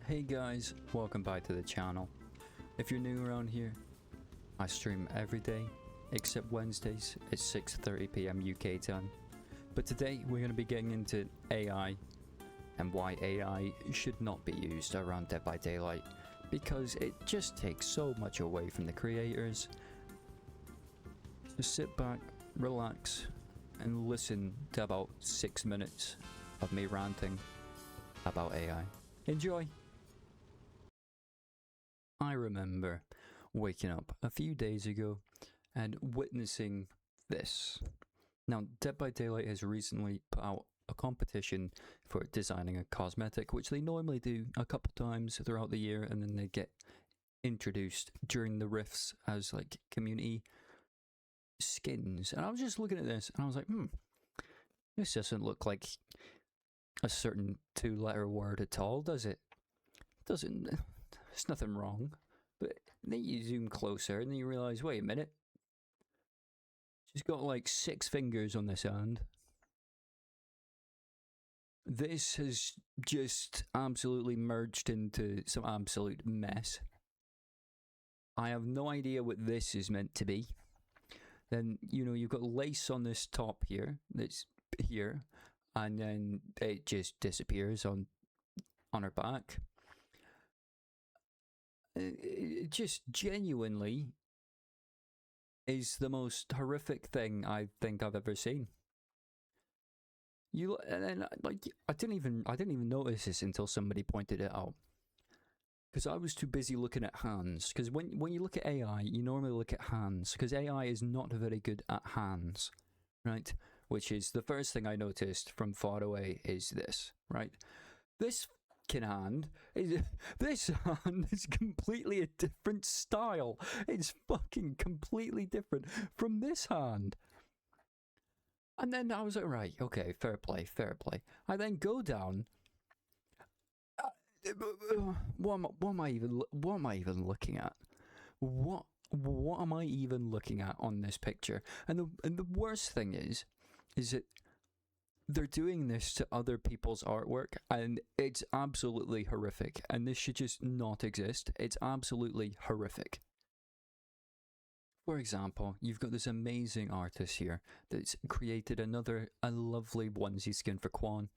Hey guys, welcome back to the channel. If you're new around here, I stream every day except Wednesdays at 6:30 PM UK time. But today we're going to be getting into AI and why AI should not be used around Dead by Daylight, because it just takes so much away from the creators. So sit back, relax, and listen to about 6 minutes of me ranting about AI. Enjoy! I remember waking up a few days ago and witnessing this. Now, Dead by Daylight has recently put out a competition for designing a cosmetic, which they normally do a couple times throughout the year, and then they get introduced during the rifts as like community skins. And I was just looking at this and I was like, this doesn't look like a certain 2-letter word at all, does it? Doesn't. There's nothing wrong. But then you zoom closer and then you realize, wait a minute. She's got like 6 fingers on this hand. This has just absolutely merged into some absolute mess. I have no idea what this is meant to be. Then, you know, you've got lace on this top here, that's here, and then it just disappears on her back. It just genuinely is the most horrific thing I think I've ever seen. And then like I didn't even notice this until somebody pointed it out, because I was too busy looking at hands. Because when you look at AI, you normally look at hands, because AI is not very good at hands, right? Which is the first thing I noticed from far away is this, right? This hand is completely a different style. It's fucking completely different from this hand. And then I was like, right, okay, fair play. I then go down. What am I even looking at? What am I even looking at on this picture? And the worst thing is that they're doing this to other people's artwork, and it's absolutely horrific, and this should just not exist. It's absolutely horrific. For example, you've got this amazing artist here that's created a lovely onesie skin for Quan.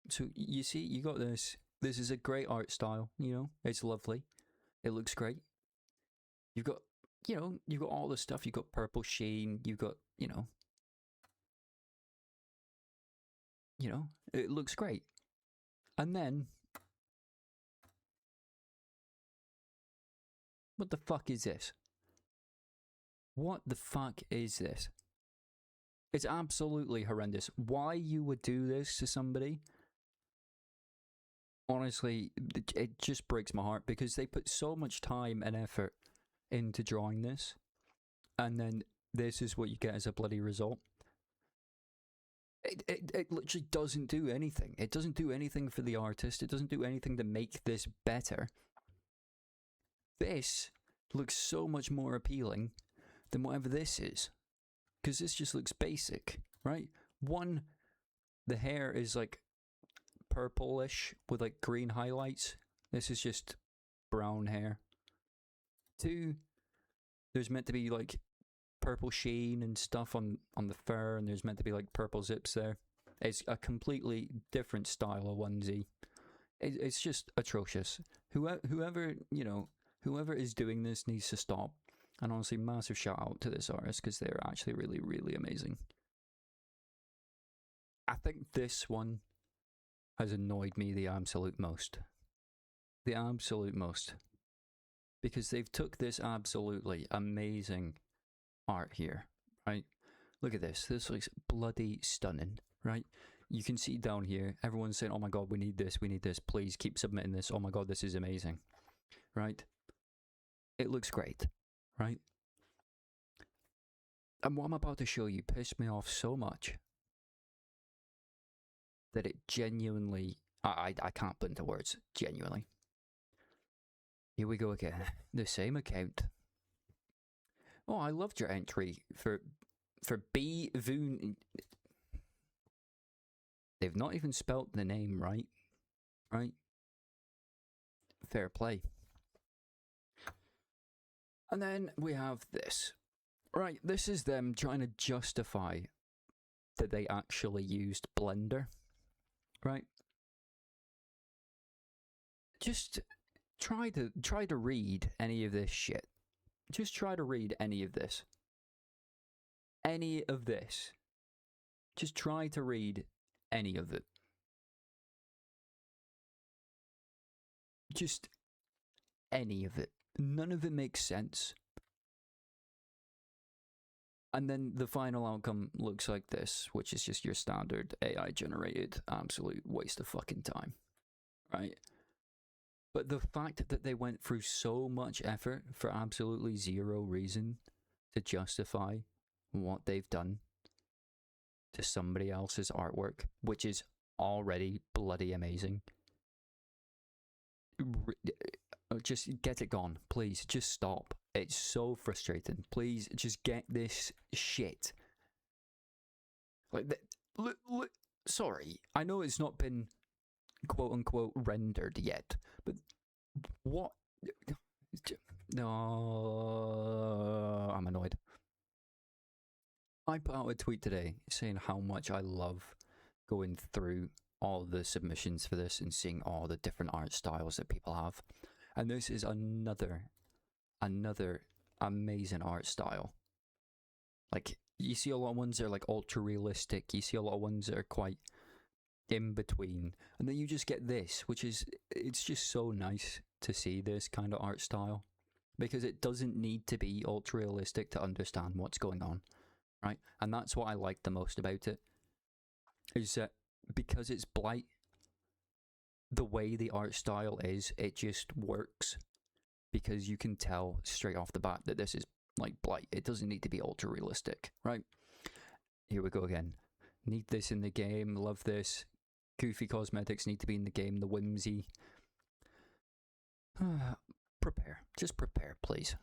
So you see, you got this. This is a great art style, you know, it's lovely. It looks great. You've got all the stuff. You've got purple sheen, you've got, it looks great. And then, what the fuck is this? What the fuck is this? It's absolutely horrendous. Why you would do this to somebody? Honestly, it just breaks my heart, because they put so much time and effort into drawing this, and then this is what you get as a bloody result. It literally doesn't do anything. It doesn't do anything for the artist. It doesn't do anything to make this better. This looks so much more appealing than whatever this is, because this just looks basic, right? One, the hair is like purplish with like green highlights. This is just brown hair. 2, there's meant to be like purple sheen and stuff on the fur, and there's meant to be like purple zips there. It's a completely different style of onesie. It's just atrocious. Whoever is doing this needs to stop. And honestly, massive shout out to this artist, because they're actually really, really amazing. I think this one has annoyed me the absolute most. The absolute most. Because they've took this absolutely amazing art here, right? Look at this. This looks bloody stunning, right? You can see down here, everyone's saying, oh my god, we need this, please keep submitting this, oh my god, this is amazing, right? It looks great, right? And what I'm about to show you pissed me off so much that it genuinely, I can't put into words, genuinely. Here we go again, the same account. Oh, I loved your entry for B Voon. They've not even spelt the name right. fair play. And then we have this. Right, this is them trying to justify that they actually used Blender. Right? Just try to read any of this shit. Just try to read any of this. Any of this. Just try to read any of it. Just any of it. None of it makes sense. And then the final outcome looks like this, which is just your standard AI generated absolute waste of fucking time. Right? But the fact that they went through so much effort for absolutely zero reason to justify what they've done to somebody else's artwork, which is already bloody amazing. Just get it gone, please. Just stop. It's so frustrating. Please, just get this shit. Like, look, sorry, I know it's not been quote unquote rendered yet, but what? No, I'm annoyed. I put out a tweet today saying how much I love going through all the submissions for this and seeing all the different art styles that people have. And this is another amazing art style. Like, you see a lot of ones that are like ultra realistic, you see a lot of ones that are quite in between, and then you just get this, which is, it's just so nice to see this kind of art style, because it doesn't need to be ultra realistic to understand what's going on, right? And that's what I like the most about it, is that because it's Blight, the way the art style is, it just works, because you can tell straight off the bat that this is like Blight. It doesn't need to be ultra realistic, right? Here we go again. Need this in the game, love this. Goofy cosmetics need to be in the game, the whimsy. Prepare. Just prepare, please.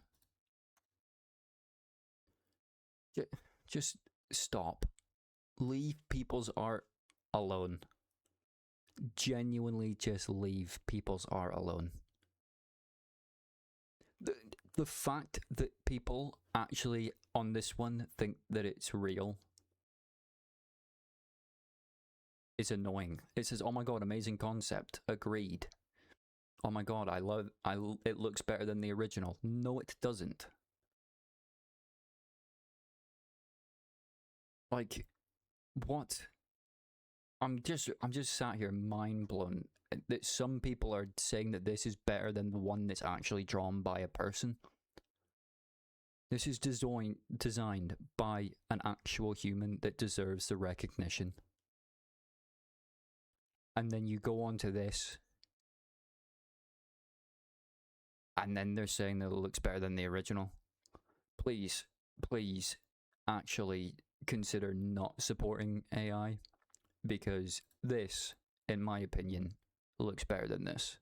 Just stop. Leave people's art alone. Genuinely just leave people's art alone. The fact that people actually on this one think that it's real is annoying. It says, oh my god, amazing concept, agreed. Oh my god, it looks better than the original. No, it doesn't. Like, what? I'm just sat here mind blown that some people are saying that this is better than the one that's actually drawn by a person. This is designed by an actual human that deserves the recognition. And then you go on to this, and then they're saying that it looks better than the original. Please, please, actually consider not supporting AI, because this, in my opinion, looks better than this.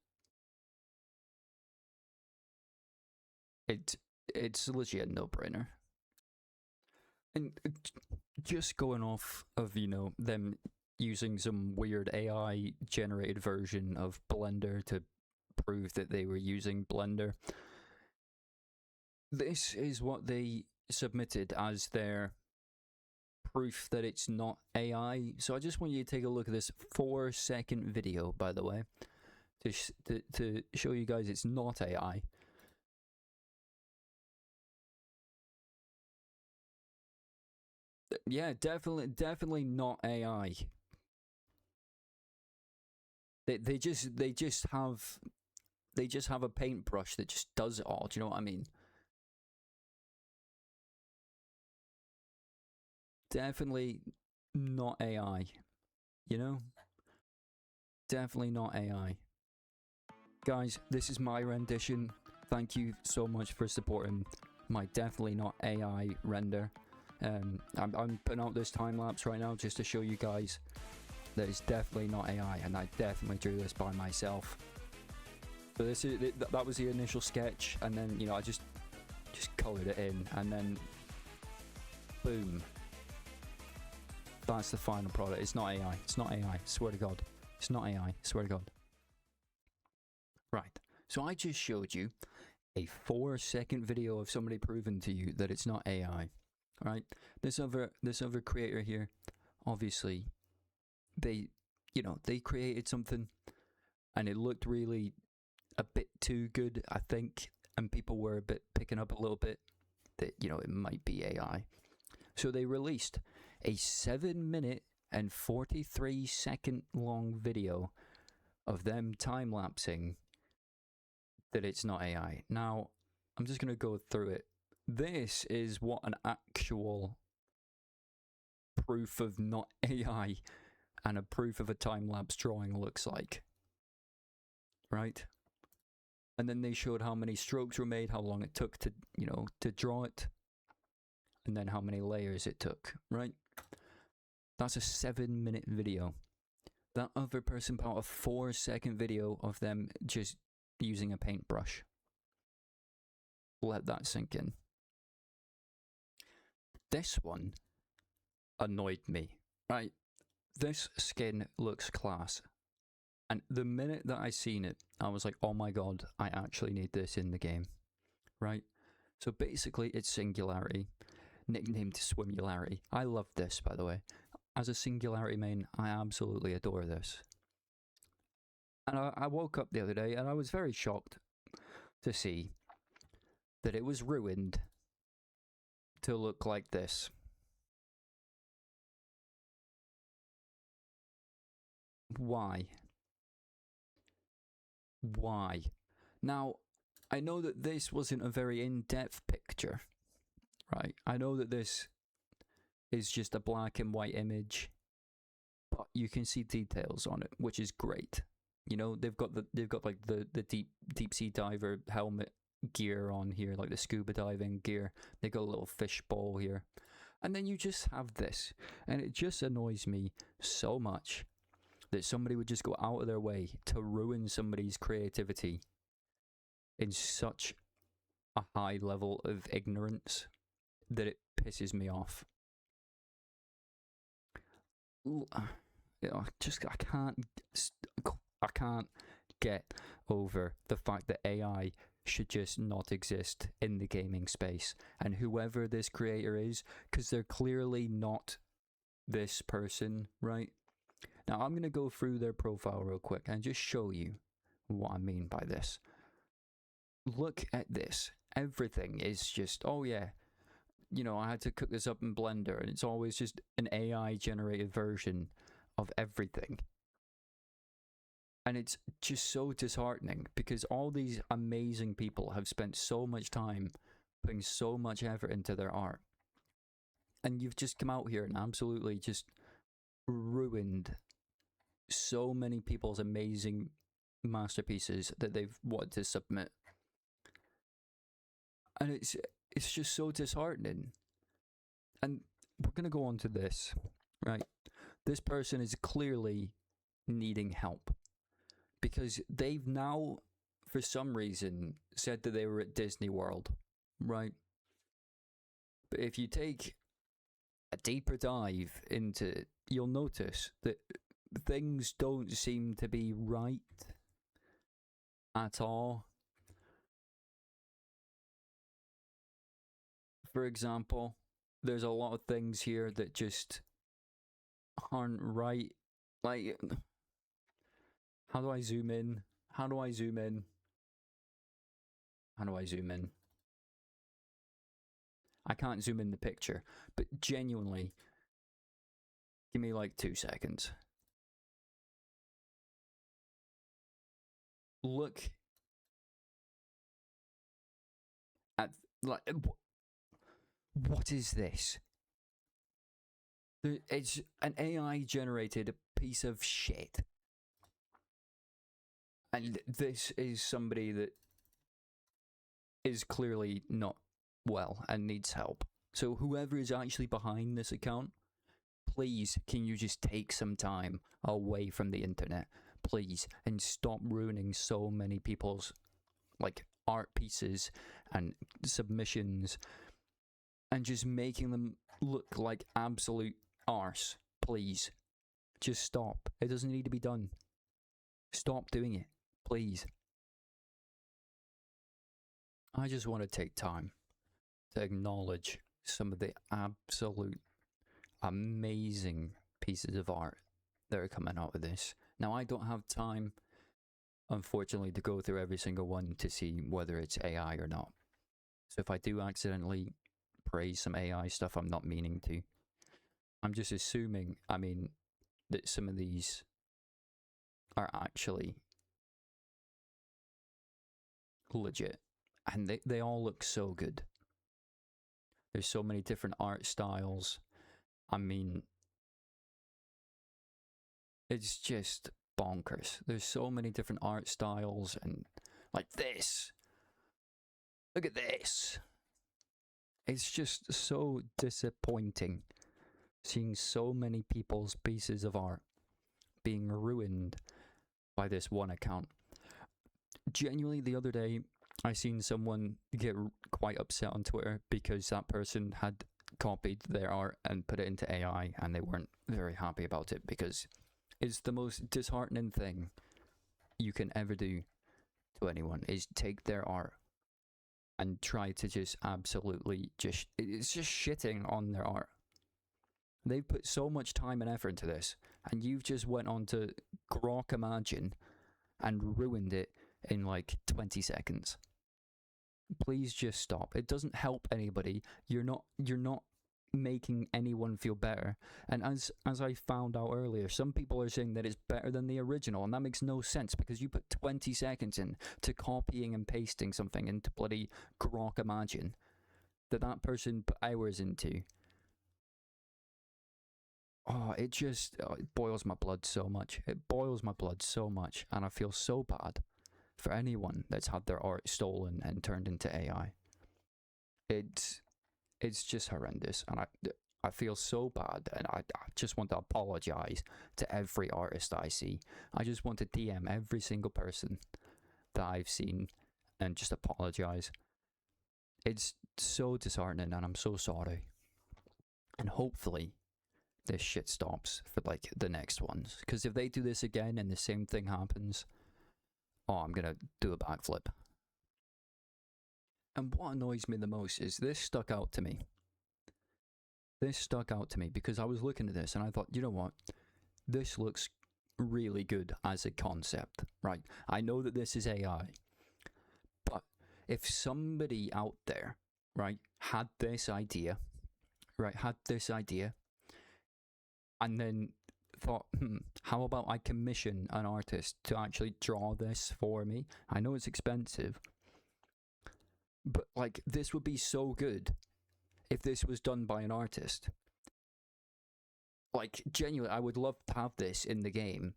It's legit no-brainer. And just going off of, you know, them using some weird AI generated version of Blender to prove that they were using Blender, this is what they submitted as their proof that it's not AI. So I just want you to take a look at this 4-second video, by the way, to show you guys it's not AI. Yeah, definitely not AI. They just have a paintbrush that just does it all. Do you know what I mean? Definitely not AI. You know? Definitely not AI. Guys, this is my rendition. Thank you so much for supporting my definitely not AI render. I'm putting out this time lapse right now just to show you guys that it's definitely not AI, and I definitely drew this by myself. So that was the initial sketch, and then, you know, I just colored it in, and then boom, that's the final product. It's not AI. It's not AI. Swear to God, it's not AI. Swear to God. Right. So I just showed you a 4-second video of somebody proving to you that it's not AI, right? This other creator here, obviously, they created something, and it looked really a bit too good, I think, and people were a bit picking up a little bit that it might be AI. So they released a 7-minute and 43-second long video of them time-lapsing that it's not AI. Now, I'm just going to go through it. This is what an actual proof of not AI and a proof of a time-lapse drawing looks like. Right? And then they showed how many strokes were made, how long it took to, to draw it, and then how many layers it took, right? That's a 7-minute video. That other person put out a 4-second video of them just using a paintbrush. Let that sink in. This one annoyed me, right? This skin looks class. And the minute that I seen it, I was like, oh my god, I actually need this in the game, right? So basically, it's Singularity, nicknamed Swimularity. I love this, by the way. As a Singularity main, I absolutely adore this. And I woke up the other day, and I was very shocked to see that it was ruined to look like this. Why? Why? Now, I know that this wasn't a very in-depth picture, right? I know that this is just a black and white image, but you can see details on it, which is great. They've got like the deep sea diver helmet gear on here, like the scuba diving gear. They got a little fish bowl here, and then you just have this, and it just annoys me so much that somebody would just go out of their way to ruin somebody's creativity in such a high level of ignorance that it pisses me off. I can't get over the fact that AI should just not exist in the gaming space, and whoever this creator is, because they're clearly not this person, right? Now, I'm going to go through their profile real quick and just show you what I mean by this. Look at this. Everything is just, oh yeah, I had to cook this up in Blender, and it's always just an AI-generated version of everything. And it's just so disheartening, because all these amazing people have spent so much time putting so much effort into their art. And you've just come out here and absolutely just ruined so many people's amazing masterpieces that they've wanted to submit. And it's just so disheartening. And we're going to go on to this, right? This person is clearly needing help, because they've now, for some reason, said that they were at Disney World, right? But if you take a deeper dive into it, you'll notice that things don't seem to be right at all. For example, there's a lot of things here that just aren't right. Like, how do I zoom in? How do I zoom in? How do I zoom in? I can't zoom in the picture, but genuinely, give me like 2 seconds. Look at, like, what is this? It's an AI generated piece of shit. And this is somebody that is clearly not well and needs help. So whoever is actually behind this account, please, can you just take some time away from the internet, please, and stop ruining so many people's art pieces and submissions, and just making them look like absolute arse. Please, just stop. It doesn't need to be done. Stop doing it, please. I just want to take time to acknowledge some of the absolute amazing pieces of art that are coming out of this. Now, I don't have time, unfortunately, to go through every single one to see whether it's AI or not. So if I do accidentally praise some AI stuff, I'm not meaning to. I'm just assuming, that some of these are actually legit. And they all look so good. There's so many different art styles. It's just bonkers. There's so many different art styles, and like this. Look at this. It's just so disappointing seeing so many people's pieces of art being ruined by this one account. Genuinely, the other day, I seen someone get quite upset on Twitter because that person had copied their art and put it into AI, and they weren't very happy about it because it's the most disheartening thing you can ever do to anyone is take their art and try to just absolutely it's just shitting on their art. They've put so much time and effort into this, and you've just went on to grok Imagine and ruined it in like 20 seconds. Please just stop. It doesn't help anybody. You're not making anyone feel better. And as I found out earlier, some people are saying that it's better than the original, and that makes no sense because you put 20 seconds in to copying and pasting something into bloody grok Imagine that person put hours into. It boils my blood so much. It boils my blood so much, and I feel so bad for anyone that's had their art stolen and turned into AI. It's just horrendous, and I feel so bad, and I just want to apologize to every artist I see. I just want to DM every single person that I've seen and just apologize. It's so disheartening, and I'm so sorry. And hopefully this shit stops for like the next ones, because if they do this again and the same thing happens, I'm gonna do a backflip. And what annoys me the most is this stuck out to me. This stuck out to me because I was looking at this and I thought, you know what? This looks really good as a concept, right? I know that this is AI, but if somebody out there, right, had this idea, and then thought, how about I commission an artist to actually draw this for me? I know it's expensive, but like this would be so good if this was done by an artist. Like genuinely, I would love to have this in the game,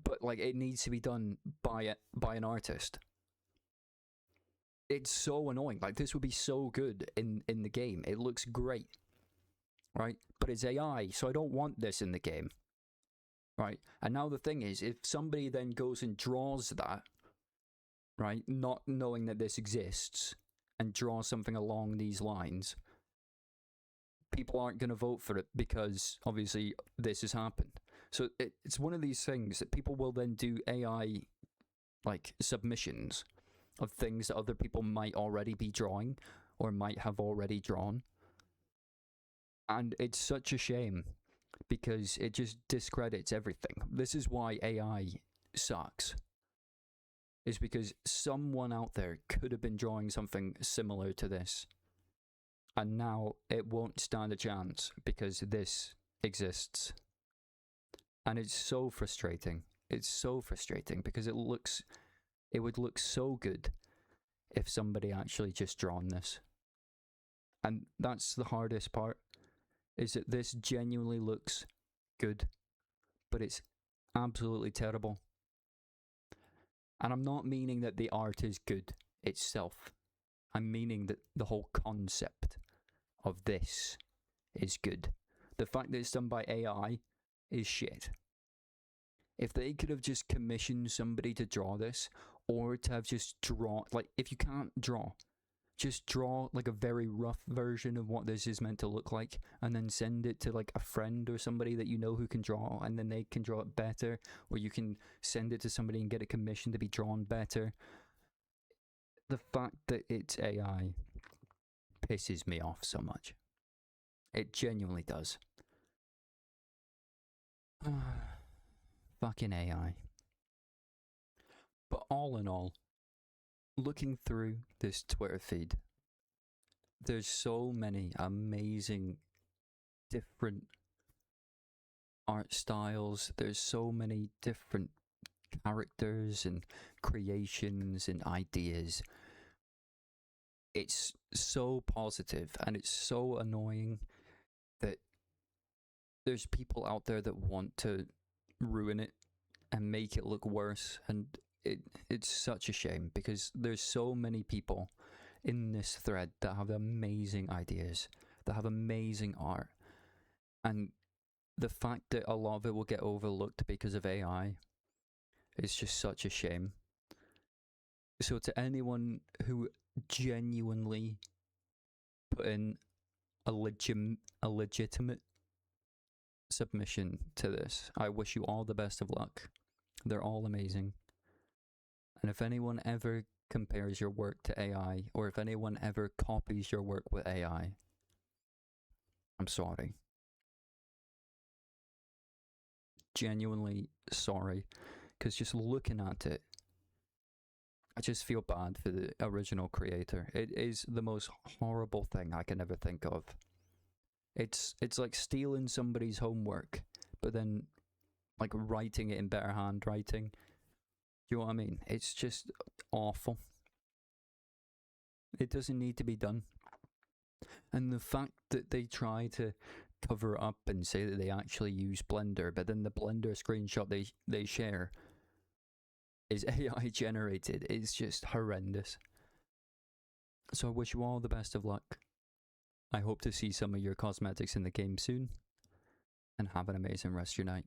but like it needs to be done by an artist. It's so annoying. Like this would be so good in the game. It looks great, right? But it's AI, so I don't want this in the game, right? And now the thing is, if somebody then goes and draws that, right, not knowing that this exists, and draws something along these lines, people aren't going to vote for it because obviously this has happened. So it's one of these things that people will then do AI like submissions of things that other people might already be drawing or might have already drawn. And it's such a shame because it just discredits everything. This is why AI sucks. Is because someone out there could have been drawing something similar to this, and now it won't stand a chance because this exists. And it's so frustrating. It's so frustrating because it would look so good if somebody actually just drawn this. And that's the hardest part, is that this genuinely looks good, but it's absolutely terrible. And I'm not meaning that the art is good itself. I'm meaning that the whole concept of this is good. The fact that it's done by AI is shit. If they could have just commissioned somebody to draw this, or to have just drawn, like, if you can't draw, just draw like a very rough version of what this is meant to look like, and then send it to like a friend or somebody that you know who can draw, and then they can draw it better, or you can send it to somebody and get it commissioned to be drawn better. the fact that it's AI pisses me off so much. It genuinely does. Fucking AI. But all in all, looking through this Twitter feed, there's so many amazing different art styles. There's so many different characters and creations and ideas. It's so positive, and it's so annoying that there's people out there that want to ruin it and make it look worse, and it's such a shame, because there's so many people in this thread that have amazing ideas, that have amazing art, and the fact that a lot of it will get overlooked because of AI is just such a shame. So to anyone who genuinely put in a legitimate submission to this, I wish you all the best of luck. They're all amazing. And if anyone ever compares your work to AI, or if anyone ever copies your work with AI, I'm sorry. Genuinely sorry. Because just looking at it, I just feel bad for the original creator. It is the most horrible thing I can ever think of. It's like stealing somebody's homework, but then like writing it in better handwriting. Do you know what I mean? It's just awful. It doesn't need to be done. And the fact that they try to cover it up and say that they actually use Blender, but then the Blender screenshot they share is AI generated, is just horrendous. So I wish you all the best of luck. I hope to see some of your cosmetics in the game soon, and have an amazing rest of your night.